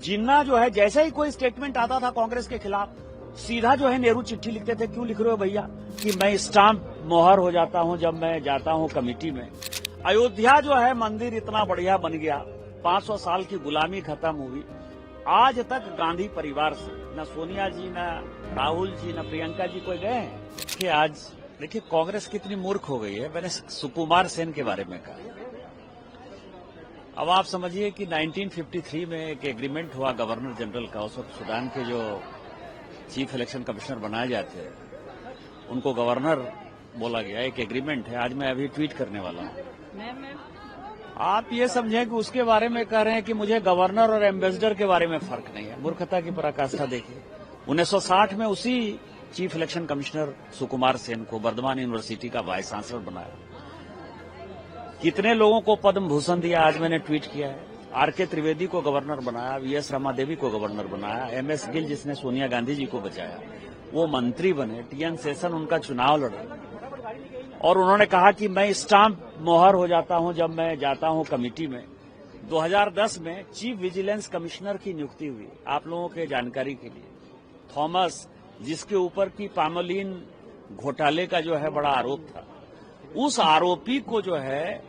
जिन्ना जो है जैसे ही कोई स्टेटमेंट आता था कांग्रेस के खिलाफ, सीधा जो है नेहरू चिट्ठी लिखते थे। क्यों लिख रहे हो भैया? कि मैं स्टाम्प मोहर हो जाता हूं जब मैं जाता हूं कमेटी में। अयोध्या जो है मंदिर इतना बढ़िया बन गया, 500 साल की गुलामी खत्म हुई। आज तक गांधी परिवार से न सोनिया जी, न राहुल जी, न प्रियंका जी कोई गए हैं कि आज देखिए कांग्रेस कितनी मूर्ख हो गई है। मैंने सुकुमार सेन के बारे में कहा। अब आप समझिए कि 1953 में एक एग्रीमेंट हुआ गवर्नर जनरल का। उस वक्त सूडान के जो चीफ इलेक्शन कमिश्नर बनाए जाते उनको गवर्नर बोला गया। एक एग्रीमेंट है, आज मैं अभी ट्वीट करने वाला हूं। आप ये समझें कि उसके बारे में कह रहे हैं कि मुझे गवर्नर और एम्बेसडर के बारे में फर्क नहीं है। मूर्खता की पराकाष्ठा देखिए। 1960 में उसी chief election commissioner Sukumar Sen को बर्धमान यूनिवर्सिटी का वाइस चांसलर बनाया। कितने लोगों को पद्म भूषण दिया, आज मैंने ट्वीट किया है। आर.के. त्रिवेदी को गवर्नर बनाया, वी.एस. रमादेवी को गवर्नर बनाया, एम.एस. गिल जिसने सोनिया गांधी जी को बचाया वो मंत्री बने, टी.एन. शेषन उनका चुनाव लड़ा और उन्होंने कहा कि मैं स्टाम्प मोहर हो जाता हूं जब मैं जाता हूं कमेटी में। 2010 में चीफ विजिलेंस कमिश्नर की नियुक्ति हुई। आप लोगों के जानकारी के लिए, थॉमस जिसके ऊपर की पामोलिन घोटाले का जो है बड़ा आरोप था, उस आरोपी को जो है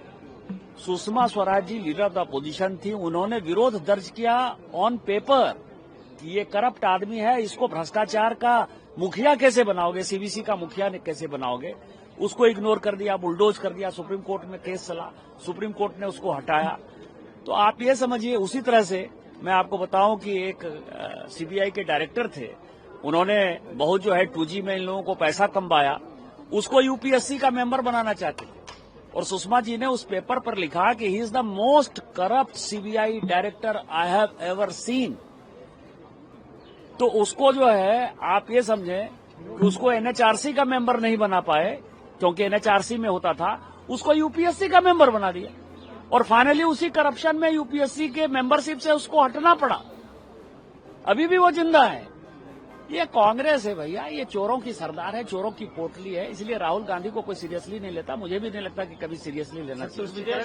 Sushma Swaraj ji leader of the opposition थी, उन्होंने विरोध दर्ज किया ऑन पेपर कि ये करप्ट आदमी है, इसको भ्रष्टाचार का मुखिया कैसे बनाओगे, सीबीसी का मुखिया ने कैसे बनाओगे। उसको इग्नोर कर दिया, बुलडोज कर दिया। सुप्रीम कोर्ट में केस चला, सुप्रीम कोर्ट ने उसको हटाया। तो आप ये समझिए, उसी तरह से मैं आपको बताऊं कि एक सीबीआई के डायरेक्टर थे, उन्होंने बहुत जो है 2G में इन लोगों को पैसा कमवाया, उसको यूपीएससी का मेंबर बनाना चाहते थे। और सुषमा जी ने उस पेपर पर लिखा कि he is the most corrupt CBI director I have ever seen. तो उसको जो है आप ये समझें कि उसको एनएचआरसी का मेंबर नहीं बना पाए, क्योंकि एनएचआरसी में होता था, उसको यूपीएससी का मेंबर बना दिया। और फाइनली उसी करप्शन में यूपीएससी के मेंबरशिप से उसको हटना पड़ा। अभी भी वो जिंदा है। ये कांग्रेस है भैया, ये चोरों की सरदार है, चोरों की पोटली है। इसलिए राहुल गांधी को कोई सीरियसली नहीं लेता, मुझे भी नहीं लगता कि कभी सीरियसली लेना चाहिए।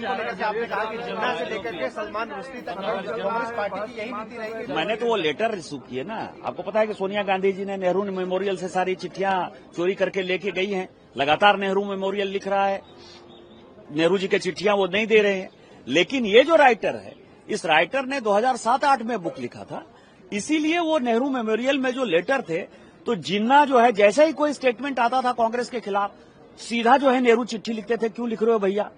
मैंने तो वो लेटर रिसीव किए ना। आपको पता है कि सोनिया गांधी जी ने नेहरू मेमोरियल से सारी चिट्ठियां चोरी करके लेके गई हैं। लगातार नेहरू मेमोरियल लिख रहा है, नेहरू जी की चिट्ठियां वो नहीं दे रहे हैं। लेकिन ये जो राइटर है, इस राइटर ने 2007-8 में बुक लिखा था, इसीलिए वो नेहरू मेमोरियल में जो लेटर थे, तो जिन्ना जो है जैसे ही कोई स्टेटमेंट आता था कांग्रेस के खिलाफ, सीधा जो है नेहरू चिट्ठी लिखते थे। क्यों लिख रहे हो भैया?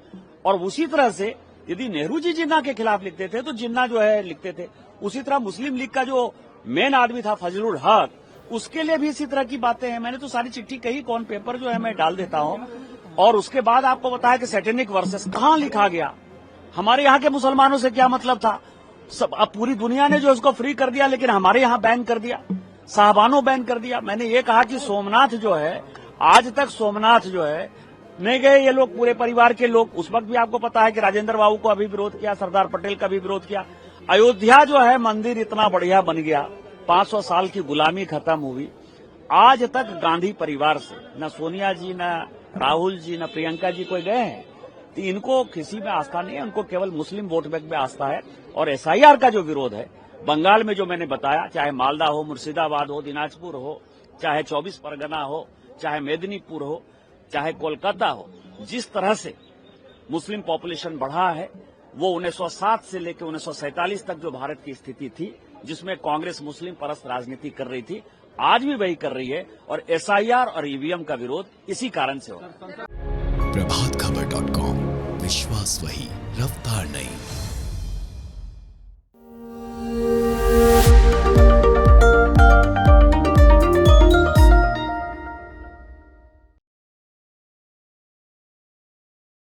और उसी तरह से यदि नेहरू जी जिन्ना के खिलाफ लिखते थे तो जिन्ना जो है लिखते थे। उसी तरह मुस्लिम लीग का जो मेन आदमी था फजलुल हक, उसके लिए भी इसी तरह की बातें हैं। मैंने तो सारी चिट्ठी कही, कौन पेपर जो है मैं डाल देता हूं। और उसके बाद आपको बताया कि सैटेनिक वर्सेस कहां लिखा गया, हमारे यहाँ के मुसलमानों से क्या मतलब था। सब अब पूरी दुनिया ने जो उसको फ्री कर दिया, लेकिन हमारे यहाँ बैन कर दिया, साहबानों बैन कर दिया। मैंने ये कहा कि सोमनाथ जो है, आज तक सोमनाथ जो है नहीं गए ये लोग, पूरे परिवार के लोग। उस वक्त भी आपको पता है कि राजेंद्र बाबू को अभी विरोध किया, सरदार पटेल का भी विरोध किया। अयोध्या जो है मंदिर इतना बढ़िया बन गया, 500 साल की गुलामी खत्म हुई। आज तक गांधी परिवार से न सोनिया जी, न राहुल जी, न प्रियंका जी कोई गए हैं। तो इनको किसी में आस्था नहीं है, उनको केवल मुस्लिम वोट बैंक में आस्था है। और एसआईआर का जो विरोध है बंगाल में, जो मैंने बताया, चाहे मालदा हो, मुर्शिदाबाद हो, दिनाजपुर हो, चाहे 24 परगना हो, चाहे मेदिनीपुर हो, चाहे कोलकाता हो, जिस तरह से मुस्लिम पॉपुलेशन बढ़ा है, वो 1907 से लेकर 1947 तक जो भारत की स्थिति थी, जिसमें कांग्रेस मुस्लिम परस्त राजनीति कर रही थी, आज भी वही कर रही है। और एसआईआर और ईवीएम का विरोध इसी कारण से होगा। प्रभातखबर.com, विश्वास वही, रफ्तार नहीं।